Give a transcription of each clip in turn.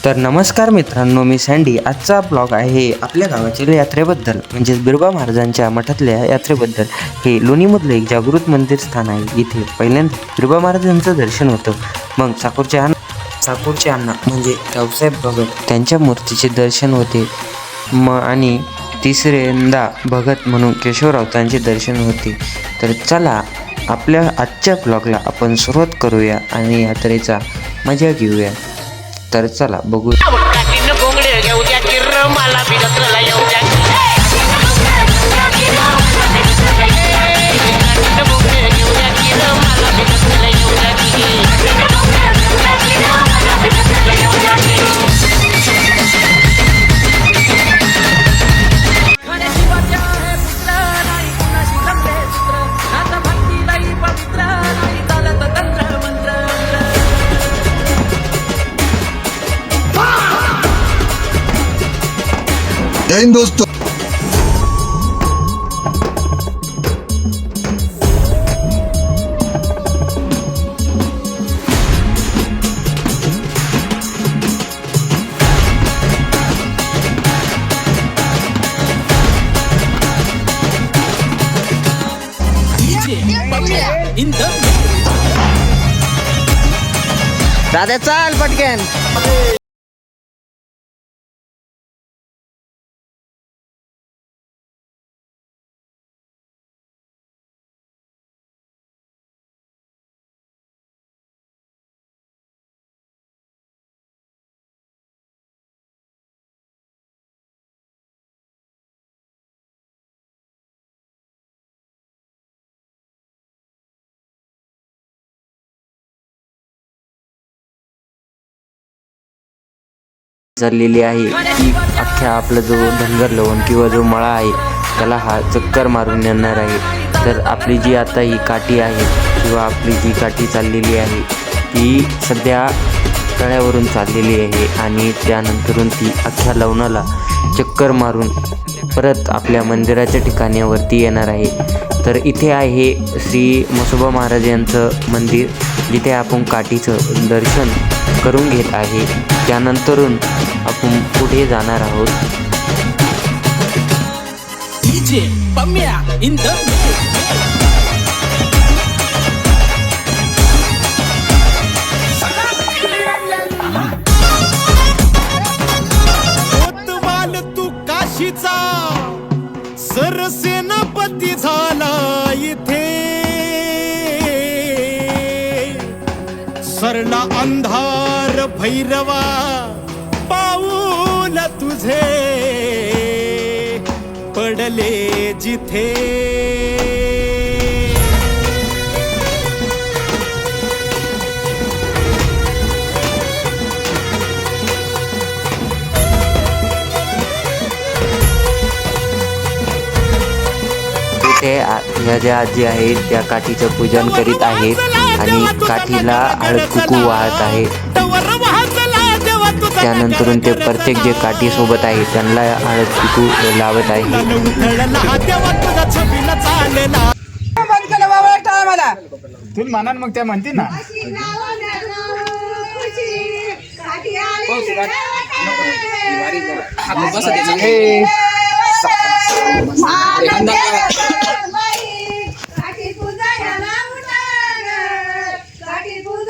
तर नमस्कार मित्रांनो, मी सँडी. आजचा ब्लॉग आहे आपल्या गावातील यात्रेबद्दल, म्हणजेच बिरोबा महाराजांच्या मठातल्या यात्रेबद्दल. हे लोणीमधलं एक जागृत मंदिर स्थान आहे. इथे पहिल्यांदा बिरोबा महाराजांचं दर्शन होतं. मग साकूरचे अण्णा म्हणजे रावसाहेब भगत त्यांच्या मूर्तीचे दर्शन होते. आणि तिसऱ्यांदा भगत म्हणून केशवरावतांचे दर्शन होते. तर चला आपल्या आजच्या ब्लॉगला आपण सुरुवात करूया आणि यात्रेचा मजा घेऊया. तर चला बघू. जय हिंद दोस्तों. दादा चाल पटकन. चाललेली आहे की अख्ख्या आपला जो धनगर लवण किंवा जो मळा आहे त्याला हा चक्कर मारून येणार आहे. तर आपली जी आता ही काठी आहे किंवा आपली जी काठी चाललेली आहे ती सध्या तळ्यावरून चाललेली आहे आणि त्यानंतरून ती अख्ख्या लवणाला चक्कर मारून परत आपल्या मंदिराच्या ठिकाणावरती येणार आहे. तर इथे आहे श्री म्हसोबा महाराज यांचं मंदिर, जिथे आपण काठीचं दर्शन करून घेत आहे. त्यानंतरून आपण पुढे जाणार आहोत. तू काशीचा सरसेनापती झाला इथे, सरला अंधार भैरवा पाऊल तुझे पडले जिथे. इथे ह्या ज्या आजी आहेत त्या काठीचं पूजन करीत आहेत आणि काठीला हळद कुकू वाहत आहे. त्यानंतरून ते प्रत्येक जे काठी सोबत आहे त्यांना हळद कुकू लावत आहे. तुम्ही म्हणा मग त्या म्हणते ना.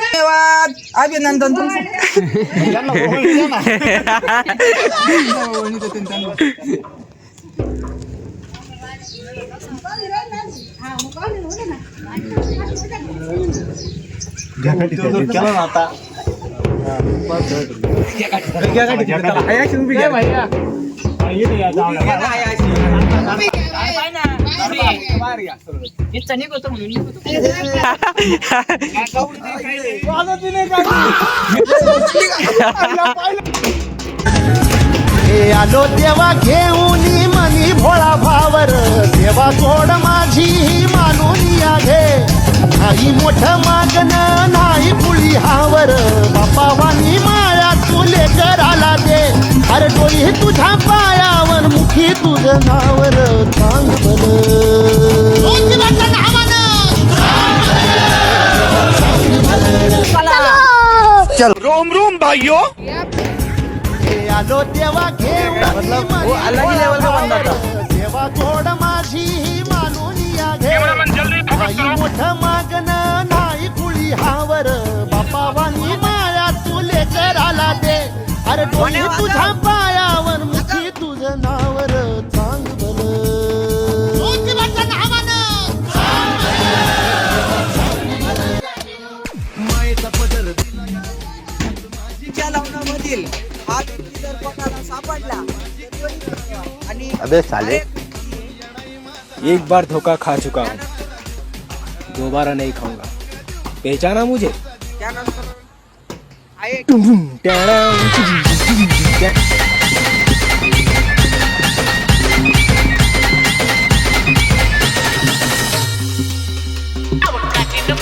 धन्यवाद, अभिनंदन तुमचं. हे आलो देवा घेऊन मनी भोळा भावर, देवा जोड माझी मानून या घे. नाही मोठ मागण नाही पुळी हावर, बापा वाणी माया तुले कराला दे. अरे डोळी तुझ्या पायावर मुखी तुझं नावर चांगलं. रोम रोम भाइयों. आलो देवा घेऊन वो अलग ही लेवल का बंदा था। सेवा जोड माझी ही मानून या घे नाही मोठं मागण नाही कुळी हावर बापावानी माया तुले कराला दे अरे डोळे तुझ्या पायावर मुखी तुझं नावर चांग तिच्या लग्नामधील हा व्यक्ती जर कोणाला सापडला तर त्वरित कळवा. आणि अबे साले एक बार धोखा खा चुका हूँ, दोबारा नहीं खाऊंगा। पहचाना मुझे? त्यानंतर आहे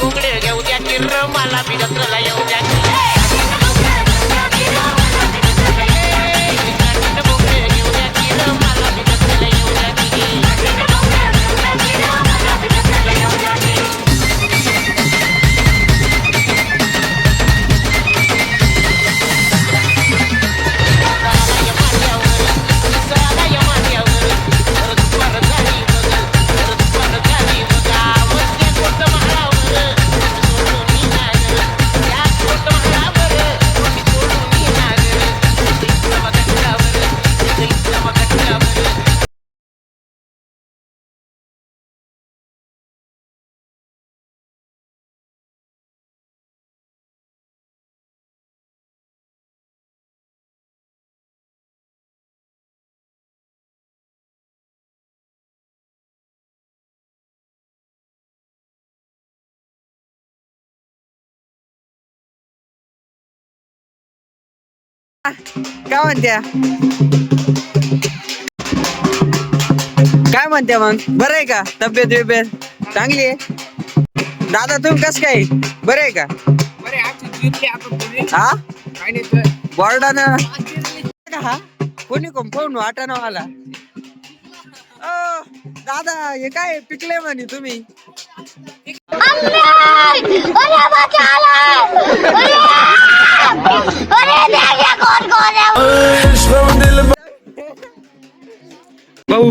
घोंगडे घेऊ द्या किर मला बी जत्रेला येऊ द्या काय म्हणत्या काय म्हणत्या मग बरं आहे का तब्येत बिब्येत चांगली आहे दादा तुम्ही कस काय बरं आहे का हा बॉर्डानं हा कोणी कोण फोन वाटाणा मला दादा हे काय पिकले म्हणे तुम्ही भाऊ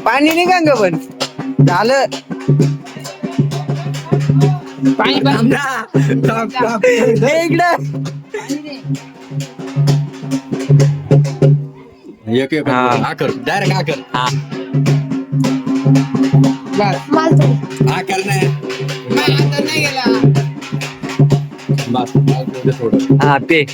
पाणी निघा ग पण झालं पाणी इकडं एक एक आकर डायरेक्ट आकर आकर नाही बस थोडं हा पे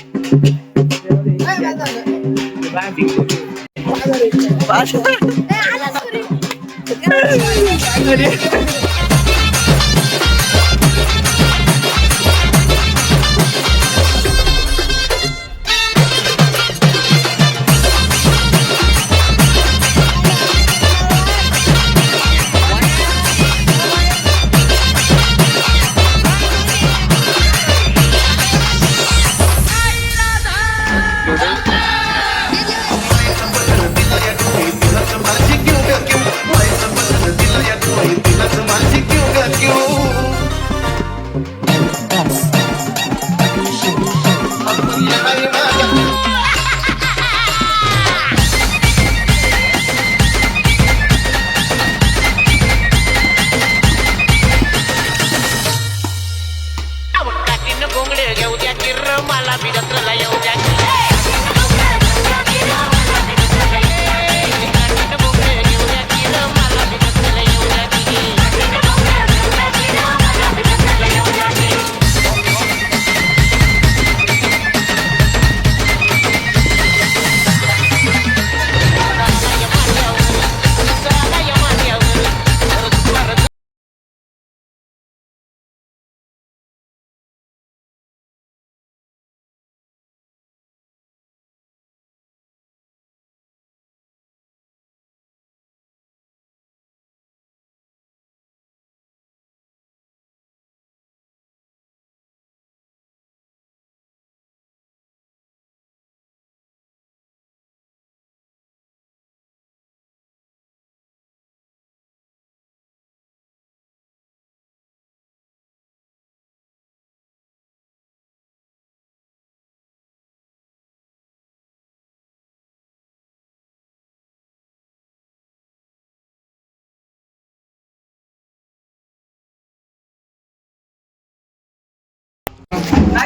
घोंगडे घेऊ द्या किर मला बी जत्रेला येऊ द्या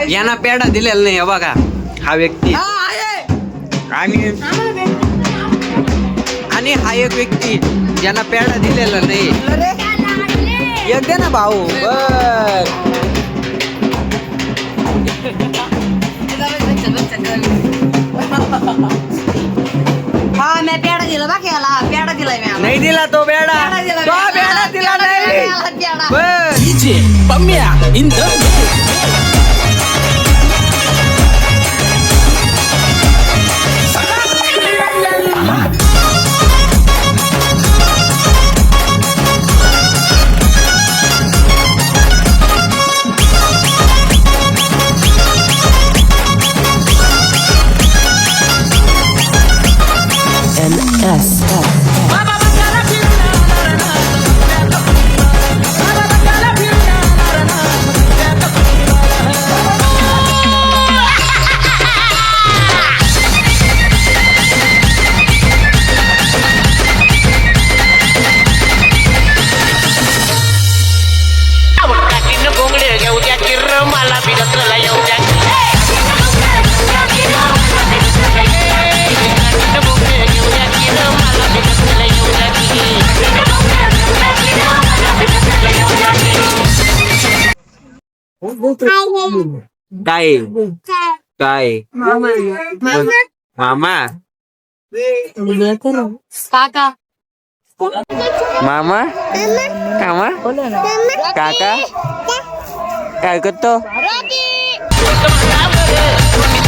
यांना पेढा दिलेला नाही हे बघा हा व्यक्ती आणि हा एक व्यक्ती ज्यांना पेढा दिलेला नाही एक दे ना भाऊ बर हा मी पेढा दिला बाकी याला पेढा दिलाय मी नाही दिला तो पेढा तो पेढा दिला नाही बर काठीनं घोंगडे घेऊ द्या किर्र मला बिडतला येऊ द्या काठीनं घोंगडे घेऊ द्या किर्र मला बिडतला येऊ द्या काय काय मामा काका मामा कामा काका काय करतो तुम्ही